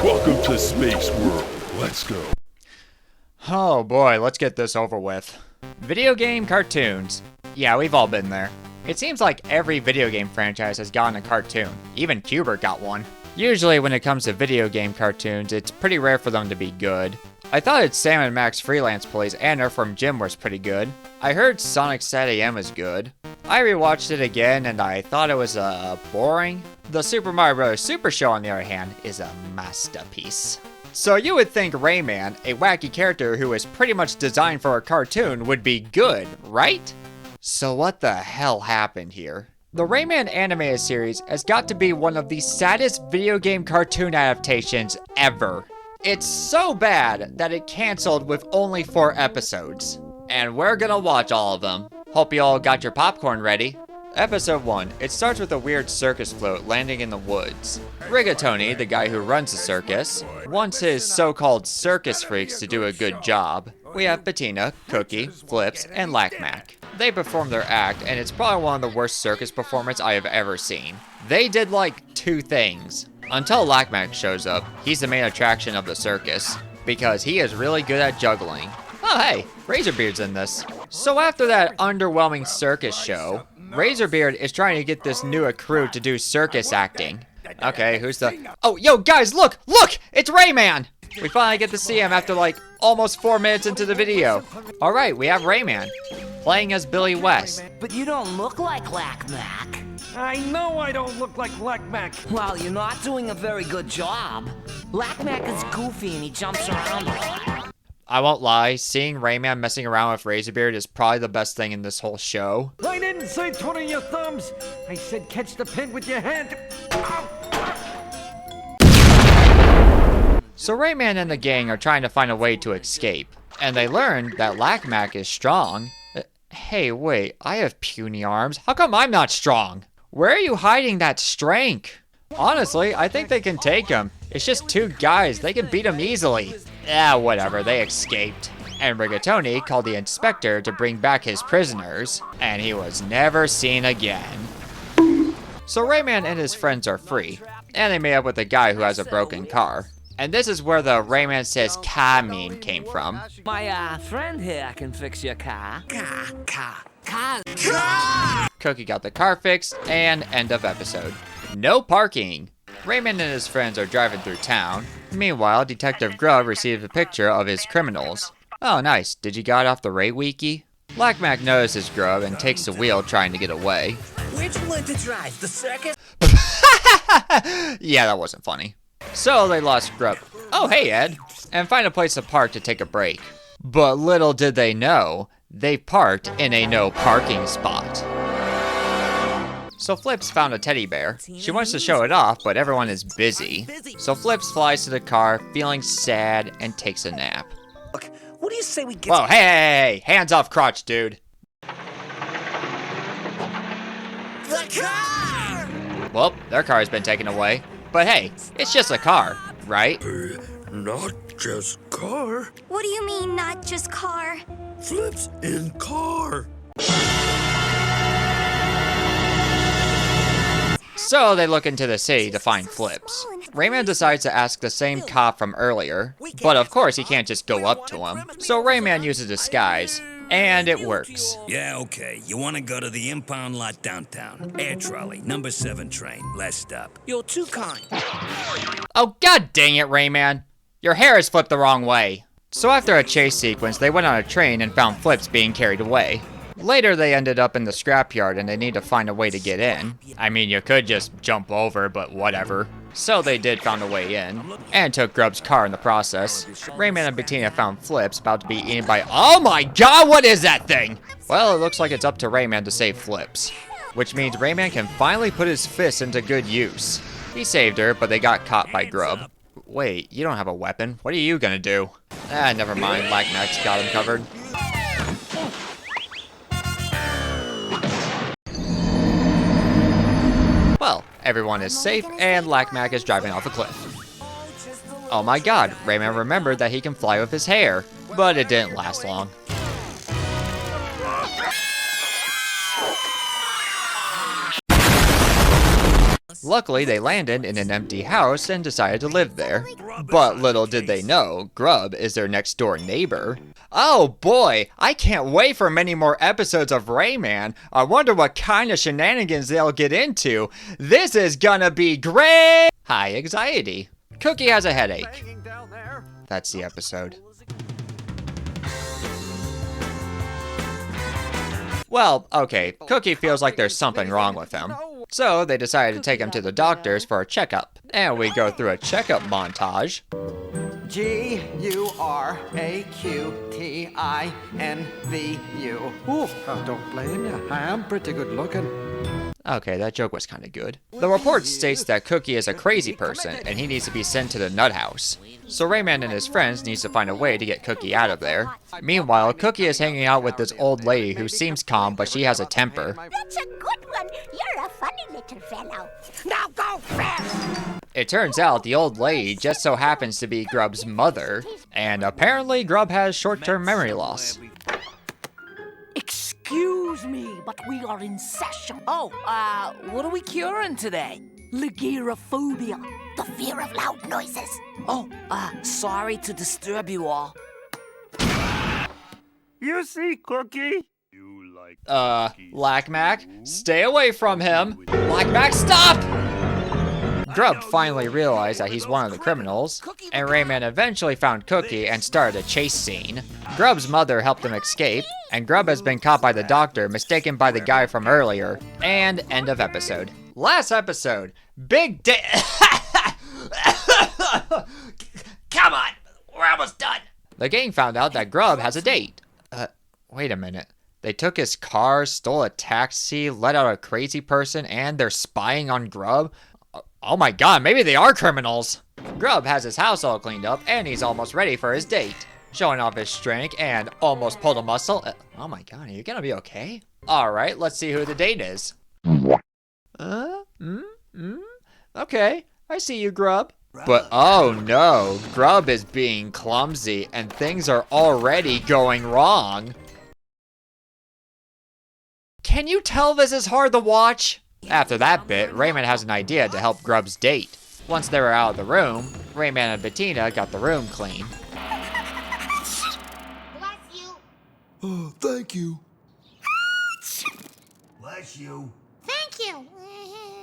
Welcome to Space World. Let's go. Oh boy, let's get this over with. Video game cartoons. Yeah, we've all been there. It seems like every video game franchise has gotten a cartoon. Even Q*bert got one. Usually when it comes to video game cartoons, it's pretty rare for them to be good. I thought its Sam and Max Freelance Plays and Earthworm Jim was pretty good. I heard Sonic SatAM is good. I rewatched it again and I thought it was boring. The Super Mario Bros. Super Show, on the other hand, is a masterpiece. So you would think Rayman, a wacky character who is pretty much designed for a cartoon, would be good, right? So what the hell happened here? The Rayman animated series has got to be one of the saddest video game cartoon adaptations ever. It's so bad that it canceled with only 4 episodes. And we're gonna watch all of them. Hope you all got your popcorn ready. Episode 1. It starts with a weird circus float landing in the woods. Rigatoni, the guy who runs the circus, wants his so-called circus freaks to do a good job. We have Bettina, Cookie, Flips, and Lack-Mack. They perform their act, and it's probably one of the worst circus performances I have ever seen. They did like 2 things. Until Lack-Mack shows up, he's the main attraction of the circus, because he is really good at juggling. Oh hey, Razorbeard's in this. So after that underwhelming circus show, Razorbeard is trying to get this new crew to do circus acting. Okay, who's the... Oh, yo, guys, look! Look! It's Rayman! We finally get to see him after, like, almost 4 minutes into the video. Alright, we have Rayman, playing as Billy West. But you don't look like Lack-Mack. I know I don't look like Lack-Mack. Well, you're not doing a very good job. Lack-Mack is goofy and he jumps around a lot. I won't lie, seeing Rayman messing around with Razorbeard is probably the best thing in this whole show. I didn't say twiddle your thumbs. I said catch the pin with your hand. So Rayman and the gang are trying to find a way to escape, and they learn that Lack-Mack is strong. Hey, wait, I have puny arms. How come I'm not strong? Where are you hiding that strength? Honestly, I think they can take him. It's just 2 guys, they can beat him easily. Whatever, they escaped. And Rigatoni called the inspector to bring back his prisoners, and he was never seen again. So Rayman and his friends are free, and they meet up with a guy who has a broken car. And this is where the Rayman says car meme came from. My friend here can fix your car. Car. Cookie got the car fixed, and end of episode. No parking. Rayman and his friends are driving through town. Meanwhile, Detective Grub receives a picture of his criminals. Oh, nice. Did you get off the Ray Wiki? Lack-Mack notices Grub and takes the wheel trying to get away. Where'd you learn to drive? The circus? Yeah, that wasn't funny. So they lost Grub. Oh, hey, Ed. And find a place to park to take a break. But little did they know, they parked in a no parking spot. So Flips found a teddy bear. She wants to show it off, but everyone is busy. So Flips flies to the car, feeling sad, and takes a nap. Look, what do you say we get... Whoa, hey! Hands off crotch, dude. The car! Well, their car has been taken away. But hey, it's just a car, right? Not just car. What do you mean, not just car? Flips in car. So they look into the city to find Flips. Rayman decides to ask the same cop from earlier, but of course he can't just go up to him. So Rayman uses disguise, and it works. Yeah, okay. You want to go to the impound lot downtown. Air trolley, number 7 train, last stop. You're too kind. Oh, god dang it, Rayman. Your hair is flipped the wrong way. So after a chase sequence, they went on a train and found Flips being carried away. Later, they ended up in the scrapyard and they need to find a way to get in. I mean, you could just jump over, but whatever. So they did find a way in, and took Grub's car in the process. Rayman and Bettina found Flips about to be eaten by— Oh my god, what is that thing? Well, it looks like it's up to Rayman to save Flips, which means Rayman can finally put his fists into good use. He saved her, but they got caught by Grub. Wait, you don't have a weapon. What are you gonna do? Never mind, Lack-Mack's got him covered. Well, everyone is safe, and Lack-Mack is driving off a cliff. Oh my god, Rayman remembered that he can fly with his hair, but it didn't last long. Luckily, they landed in an empty house and decided to live there. But little did they know, Grub is their next door neighbor. Oh boy, I can't wait for many more episodes of Rayman. I wonder what kind of shenanigans they'll get into. This is gonna be great! High anxiety. Cookie has a headache. That's the episode. Well, okay, Cookie feels like there's something wrong with him. So they decided to take him to the doctors for a checkup. And we go through a checkup montage. G-U-R-A-Q-T-I-N-V-U. Ooh, don't blame you. I am pretty good looking. Okay, that joke was kind of good. The report states that Cookie is a crazy person and he needs to be sent to the nut house. So Rayman and his friends needs to find a way to get Cookie out of there. Meanwhile, Cookie is hanging out with this old lady who seems calm, but she has a temper. That's a good one. You're a funny little fellow. Now go fast. It turns out the old lady just so happens to be Grub's mother, and apparently Grub has short-term memory loss. Excuse me, but we are in session. Oh, what are we curing today? Ligirophobia, The fear of loud noises. Oh, sorry to disturb you all. You see, Cookie? Black Mac, stay away from him! Black Mac, stop! Grub finally realized that he's one of the criminals, and Rayman eventually found Cookie and started a chase scene. Grub's mother helped him escape, and Grub has been caught by the doctor, mistaken by the guy from earlier. And end of episode. Last episode, big day. Come on, we're almost done. The gang found out that Grub has a date. Wait a minute. They took his car, stole a taxi, let out a crazy person, and they're spying on Grub? Oh my god, maybe they are criminals! Grub has his house all cleaned up, and he's almost ready for his date. Showing off his strength and almost pulled a muscle. Oh my god, are you gonna be okay? Alright, let's see who the date is. Okay, I see you, Grub. But oh no, Grub is being clumsy, and things are already going wrong. Can you tell this is hard to watch? After that bit, Rayman has an idea to help Grub's date. Once they were out of the room, Rayman and Bettina got the room clean. Bless you. Oh, thank you. Bless you. Thank you.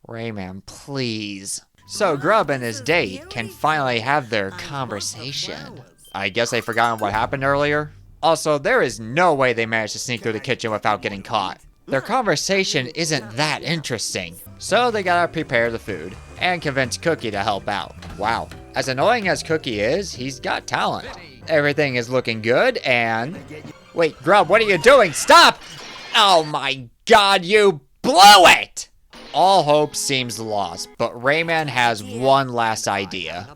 Rayman, please. So Grub and his date can finally have their conversation. I guess they forgot what happened earlier. Also, there is no way they managed to sneak through the kitchen without getting caught. Their conversation isn't that interesting. So they gotta prepare the food and convince Cookie to help out. Wow, as annoying as Cookie is, he's got talent. Everything is looking good and... Wait, Grub, what are you doing? Stop! Oh my god, you blew it! All hope seems lost, but Rayman has one last idea.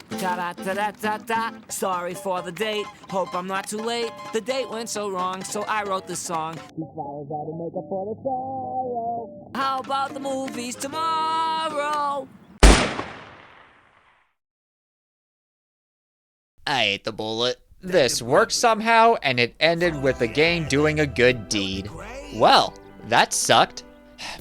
Ta-da-ta-da-ta-ta. Sorry for the date. Hope I'm not too late. The date went so wrong, so I wrote this song. How about the movies tomorrow? I ate the bullet. This worked somehow, and it ended with the game doing a good deed. Well, that sucked.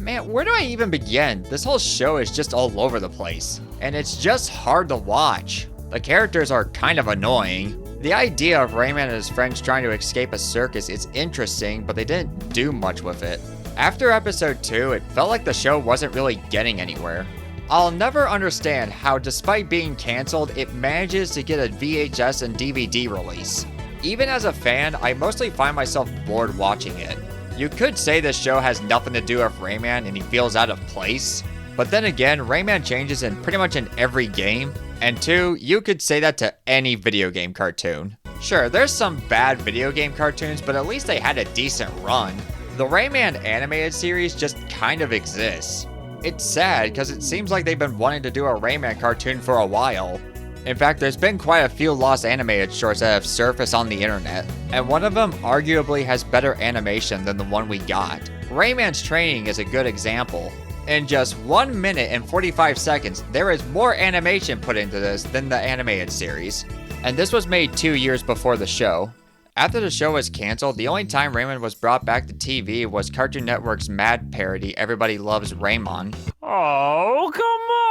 Man, where do I even begin? This whole show is just all over the place, and it's just hard to watch. The characters are kind of annoying. The idea of Rayman and his friends trying to escape a circus is interesting, but they didn't do much with it. After episode 2, it felt like the show wasn't really getting anywhere. I'll never understand how, despite being cancelled, it manages to get a VHS and DVD release. Even as a fan, I mostly find myself bored watching it. You could say this show has nothing to do with Rayman and he feels out of place. But then again, Rayman changes in pretty much in every game. And 2, you could say that to any video game cartoon. Sure, there's some bad video game cartoons, but at least they had a decent run. The Rayman animated series just kind of exists. It's sad because it seems like they've been wanting to do a Rayman cartoon for a while. In fact, there's been quite a few lost animated shorts that have surfaced on the internet, and one of them arguably has better animation than the one we got. Rayman's Training is a good example. In just 1 minute and 45 seconds, there is more animation put into this than the animated series. And this was made 2 years before the show. After the show was canceled, the only time Rayman was brought back to TV was Cartoon Network's Mad parody Everybody Loves Rayman. Oh, come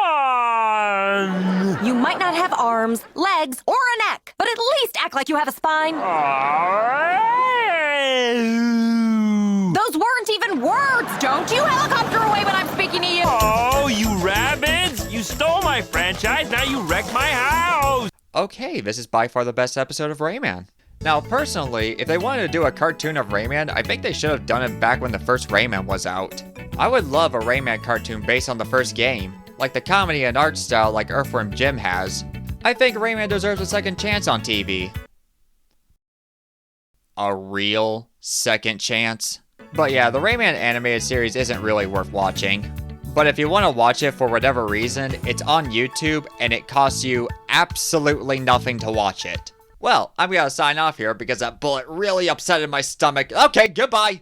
on! You might not have arms, legs, or a neck, but at least act like you have a spine. Those weren't even words! Don't you helicopter away when I'm speaking to you! Oh, you rabbits! You stole my franchise, now you wrecked my house! Okay, this is by far the best episode of Rayman. Now, personally, if they wanted to do a cartoon of Rayman, I think they should have done it back when the first Rayman was out. I would love a Rayman cartoon based on the first game, like the comedy and art style like Earthworm Jim has. I think Rayman deserves a second chance on TV. A real second chance? But yeah, the Rayman animated series isn't really worth watching. But if you want to watch it for whatever reason, it's on YouTube and it costs you absolutely nothing to watch it. Well, I'm gonna sign off here because that bullet really upsetted my stomach. Okay, goodbye!